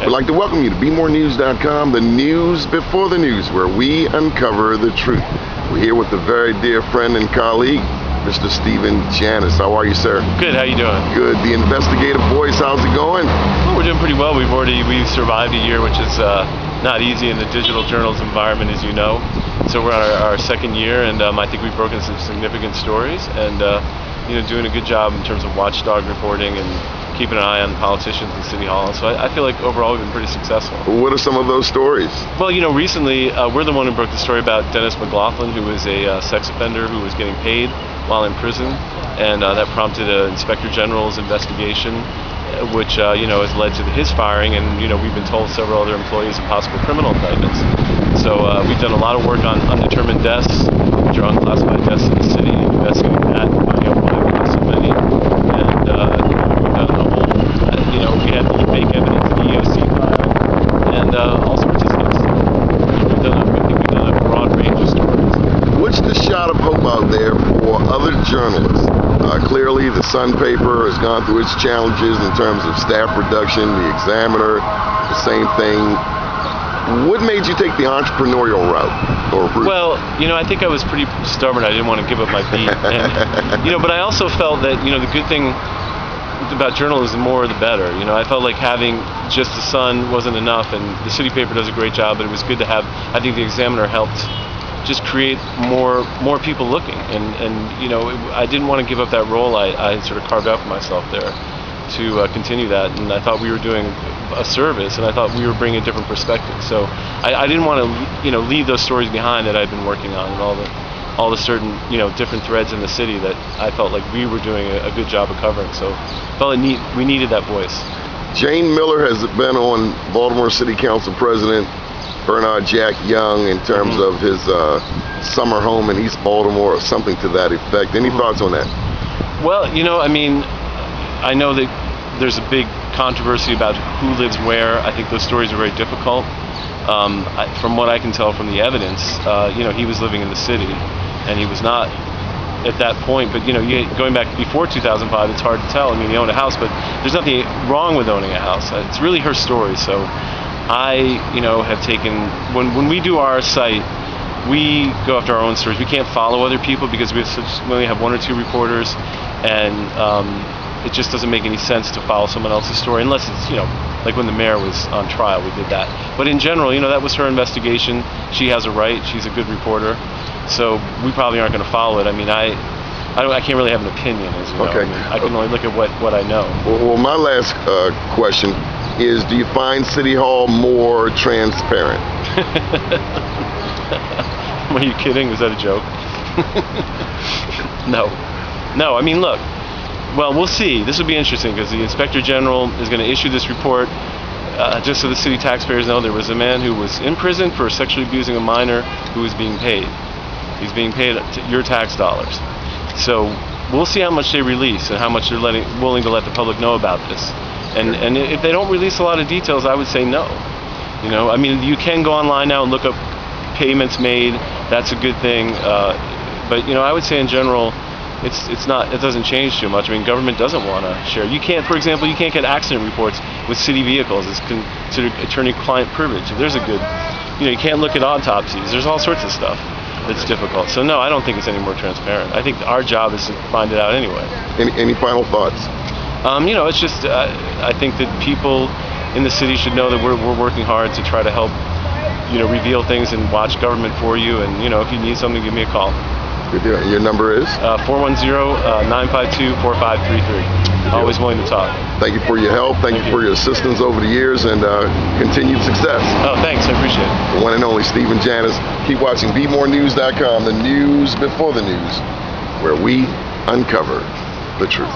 We'd like to welcome you to BeMoreNews.com, the news before the news, where we uncover the truth. We're here with a very dear friend and colleague, Mr. Stephen Janis. How are you, sir? Good. How you doing? Good. The investigative voice, how's it going? Well, we're doing pretty well. We've survived a year, which is not easy in the digital journalism environment, as you know. So we're on our second year, and I think we've broken some significant stories, and doing a good job in terms of watchdog reporting and keeping an eye on politicians in City Hall. So I feel like overall we've been pretty successful. What are some of those stories? Well, recently we're the one who broke the story about Dennis McLaughlin, who was a sex offender who was getting paid while in prison, and that prompted an Inspector General's investigation, which has led to his firing, and we've been told several other employees of possible criminal indictments. So we've done a lot of work on undetermined deaths, which are unclassified deaths in the city, investigating that, finding out why we have so many, and we've done a whole, we had the fake evidence in the EOC file, and all sorts of stuff. So we've done a broad range of stories. What's the shot of hope out there for other journalists? Clearly, the Sun paper has gone through its challenges in terms of staff reduction, the Examiner, the same thing. What made you take the entrepreneurial route? Well, I think I was pretty stubborn. I didn't want to give up my beat. And, but I also felt that, the good thing about journalism, more the better. I felt like having just the Sun wasn't enough, and the city paper does a great job, but it was good to have, I think the Examiner helped just create more people looking. And I didn't want to give up that role I sort of carved out for myself there to continue that, and I thought we were doing a service, and I thought we were bringing a different perspective. So I didn't want to leave those stories behind that I'd been working on, and all the certain different threads in the city that I felt like we were doing a good job of covering. So I felt like we needed that voice. Jane Miller has been on Baltimore City Council President Bernard Jack Young in terms of his summer home in East Baltimore, or something to that effect. Any thoughts on that? Well, I know that there's a big controversy about who lives where. I think those stories are very difficult. From what I can tell from the evidence, he was living in the city, and he was not at that point. But going back before 2005, it's hard to tell. He owned a house, but there's nothing wrong with owning a house. It's really her story. So I, have taken, when we do our site, we go after our own stories. We can't follow other people because we only have one or two reporters, and it just doesn't make any sense to follow someone else's story unless it's, like when the mayor was on trial, we did that. But in general, that was her investigation. She has a right. She's a good reporter. So we probably aren't going to follow it. I can't really have an opinion, as you know. Okay. I can only look at what I know. Well, my last question is, do you find City Hall more transparent? Are you kidding? Was that a joke? No. Look. Well, we'll see. This will be interesting because the Inspector General is going to issue this report. Just so the city taxpayers know, there was a man who was in prison for sexually abusing a minor who was being paid. He's being paid your tax dollars. So we'll see how much they release and how much they're willing to let the public know about this. And if they don't release a lot of details, I would say no. You can go online now and look up payments made. That's a good thing. But I would say in general, it doesn't change too much. Government doesn't want to share. You can't, for example, get accident reports with city vehicles. It's considered attorney-client privilege. There's a good, you can't look at autopsies. There's all sorts of stuff that's difficult. So no, I don't think it's any more transparent. I think our job is to find it out anyway. Any final thoughts? It's just, I think that people in the city should know that we're working hard to try to help, reveal things and watch government for you. And, if you need something, give me a call. Good deal. Your number is? 410-952-4533. Always willing to talk. Thank you for your help. Thank you for your assistance over the years, and continued success. Oh, thanks. I appreciate it. The one and only Stephen Janis. Keep watching BeMoreNews.com, the news before the news, where we uncover the truth.